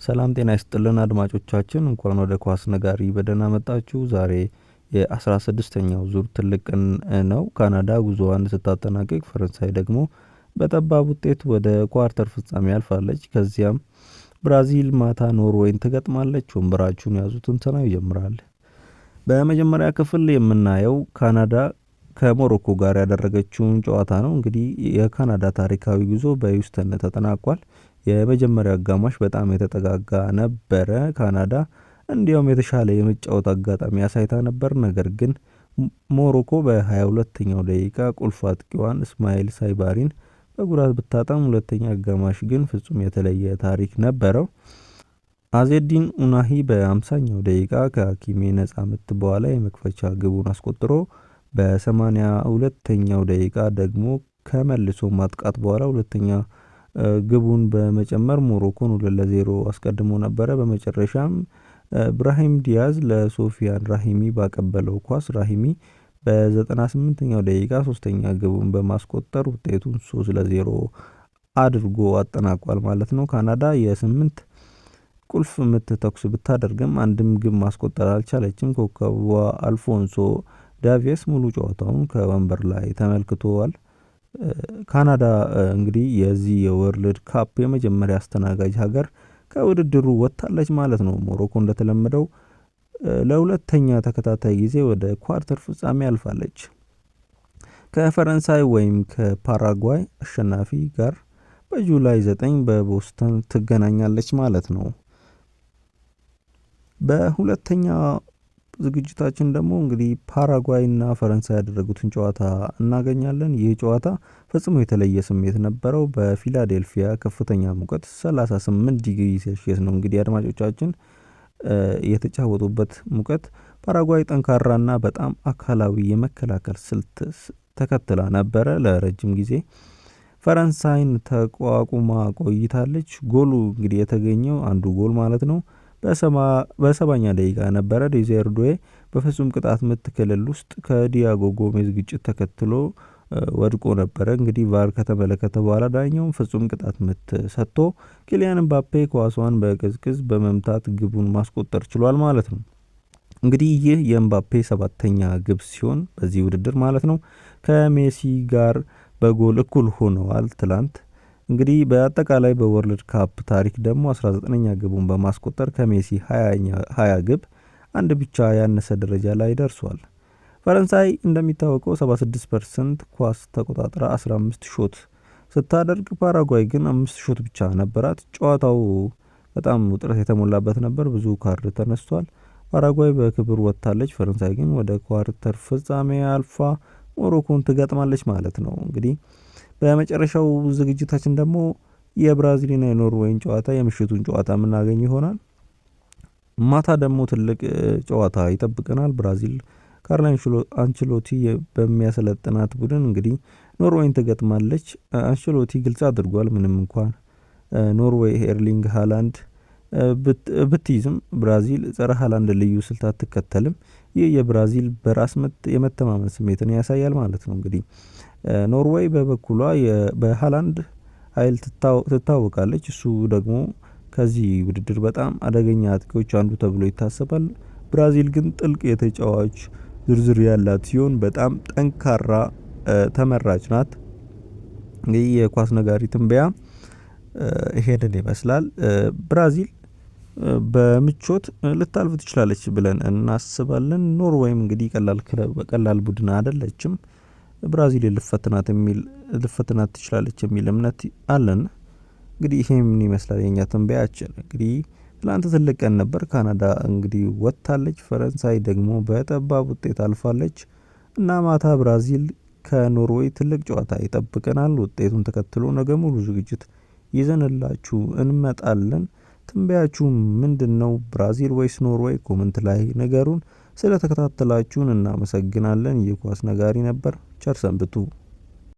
ሰላም ጤና ይስጥልን አድማጮቻችን፣ እንኳን ወደ ኳስ ነጋሪ በደህና መጣችሁ። ዛሬ የ16ኛው ዙር ትልቅ ቀን ነው። ካናዳ ጉዞዋን ስታጠናቅቅ ፈረንሳይ ደግሞ በጠባብ ውጤት ወደ ኳርተር ፍጻሜ ያልፋለች። ከዚያም ብራዚል ማታ ኖርዌይን ትገጥማለች። ወንበራችሁን ያዙ፣ ትንተናው ይጀምራል። በመጀመሪያ ክፍል የምናየው ካናዳ ከሞሮኮ ጋር ያደረገችውን ጨዋታ ነው። እንግዲህ የካናዳ ታሪካዊ ጉዞ በሂውስተን ተጠናቋል። የመጀመሪያው አጋማሽ በጣም የተጠጋጋ ነበረ። ካናዳ እንዲያውም የተሻለ የመጫወት አጋጣሚ ያሳይታ ነበር። ነገር ግን ሞሮኮ በ22ኛው ደቂቃ ቁልፍ አጥቂዋን እስማኤል ሳይባሪን በጉዳት ብታጣም ሁለተኛ አጋማሽ ግን ፍጹም የተለየ ታሪክ ነበረው። አዜዲን ኡናሂ በ50ኛው ደቂቃ ከሀኪሜ ነጻ ምት በኋላ የመክፈቻ ግቡን አስቆጥሮ በ82ኛው ደቂቃ ደግሞ ከመልሶ ማጥቃት በኋላ ሁለተኛ ግቡን በመጨመር ሞሮኮን 2-0 አስቀድሞ ነበረ። በመጨረሻም ብራሂም ዲያዝ ለሶፊያን ራሂሚ ባቀበለው ኳስ ራሂሚ በ98ኛው ደቂቃ ሶስተኛ ግቡን በማስቆጠር ውጤቱን 3-0 አድርጎ አጠናቋል ማለት ነው። ካናዳ የ8 ቁልፍ ምት ተኩስ ብታደርግም አንድም ግብ ማስቆጠር አልቻለችም። ኮከቧ አልፎንሶ ዳቪየስ ሙሉ ጨዋታውን ከወንበር ላይ ተመልክቷል። ካናዳ እንግዲህ የዚህ የወርልድ ካፕ የመጀመሪያ አስተናጋጅ ሀገር ከውድድሩ ወጥታለች ማለት ነው። ሞሮኮ እንደተለመደው ለሁለተኛ ተከታታይ ጊዜ ወደ ኳርተር ፍጻሜ ያልፋለች። ከፈረንሳይ ወይም ከፓራጓይ አሸናፊ ጋር በጁላይ 9 በቦስተን ትገናኛለች ማለት ነው። በሁለተኛ ዝግጅታችን ደግሞ እንግዲህ ፓራጓይ እና ፈረንሳይ ያደረጉትን ጨዋታ እናገኛለን። ይህ ጨዋታ ፈጽሞ የተለየ ስሜት ነበረው። በፊላዴልፊያ ከፍተኛ ሙቀት 38 ዲግሪ ሴልሺየስ ነው። እንግዲህ አድማጮቻችን የተጫወቱበት ሙቀት ፓራጓይ ጠንካራና በጣም አካላዊ የመከላከል ስልት ተከትላ ነበረ ለረጅም ጊዜ ፈረንሳይን ተቋቁማ ቆይታለች። ጎሉ እንግዲህ የተገኘው አንዱ ጎል ማለት ነው በሰባኛ ደቂቃ ነበረ። ዴዛይር ዱዌ በፍጹም ቅጣት ምት ክልል ውስጥ ከዲያጎ ጎሜዝ ግጭት ተከትሎ ወድቆ ነበረ። እንግዲህ ቫር ከተመለከተ በኋላ ዳኛውም ፍጹም ቅጣት ምት ሰጥቶ ኪሊያን ምባፔ ኳሷን በቅዝቅዝ በመምታት ግቡን ማስቆጠር ችሏል ማለት ነው። እንግዲህ ይህ የምባፔ 7ኛ ግብ ሲሆን በዚህ ውድድር ማለት ነው ከሜሲ ጋር በጎል እኩል ሆነዋል ትላንት። እንግዲህ በአጠቃላይ በወርልድ ካፕ ታሪክ ደግሞ 19ኛ ግቡን በማስቆጠር ከሜሲ 20 ግብ አንድ ብቻ ያነሰ ደረጃ ላይ ደርሷል። ፈረንሳይ እንደሚታወቀው 76% ኳስ ተቆጣጥራ 15 ሾት ስታደርግ ፓራጓይ ግን 5 ሾት ብቻ ነበራት። ጨዋታው በጣም ውጥረት የተሞላበት ነበር። ብዙ ካርድ ተነስቷል። ፓራጓይ በክብር ወጥታለች። ፈረንሳይ ግን ወደ ኳርተር ፍጻሜ አልፋ ሞሮኮን ትገጥማለች ማለት ነው። እንግዲህ በመጨረሻው ዝግጅታችን ደግሞ የብራዚልና የኖርዌይን ጨዋታ የምሽቱን ጨዋታ የምናገኝ ይሆናል። ማታ ደግሞ ትልቅ ጨዋታ ይጠብቀናል። ብራዚል ካርሎ አንቸሎቲ በሚያሰለጥናት ቡድን እንግዲህ ኖርዌይን ትገጥማለች። አንቸሎቲ ግልጽ አድርጓል ምንም እንኳን ኖርዌይ ኤርሊንግ ሃላንድ ብትይዝም ብራዚል ጸረ ሃላንድ ልዩ ስልት አትከተልም። ይህ የብራዚል በራስ የመተማመን ስሜትን ያሳያል ማለት ነው። እንግዲህ ኖርዌይ በበኩሏ በሃላንድ ኃይል ትታወቃለች። እሱ ደግሞ ከዚህ ውድድር በጣም አደገኛ አጥቂዎች አንዱ ተብሎ ይታሰባል። ብራዚል ግን ጥልቅ የተጫዋች ዝርዝር ያላት ሲሆን በጣም ጠንካራ ተመራጭ ናት። እንግዲህ የኳስ ነጋሪ ትንበያ ይሄንን ይመስላል። ብራዚል በምቾት ልታልፍ ትችላለች ብለን እናስባለን። ኖርዌይም እንግዲህ ቀላል ቡድን አይደለችም። ብራዚል ልፈትናት ትችላለች የሚል እምነት አለን። እንግዲህ ይሄ ምን ይመስላል የኛ ትንበያችን። እንግዲህ ትላንት ትልቅ ቀን ነበር። ካናዳ እንግዲህ ወጥታለች። ፈረንሳይ ደግሞ በጠባብ ውጤት አልፋለች እና ማታ ብራዚል ከኖርዌይ ትልቅ ጨዋታ ይጠብቀናል። ውጤቱን ተከትሎ ነገ ሙሉ ዝግጅት ይዘንላችሁ እንመጣለን። ትንበያችሁ ምንድነው? ብራዚል ወይስ ኖርዌይ? ኮሜንት ላይ ነገሩን። ስለተከታተላችሁን እናመሰግናለን። የኳስ ነጋሪ ነበር። ቸር ሰንብቱ።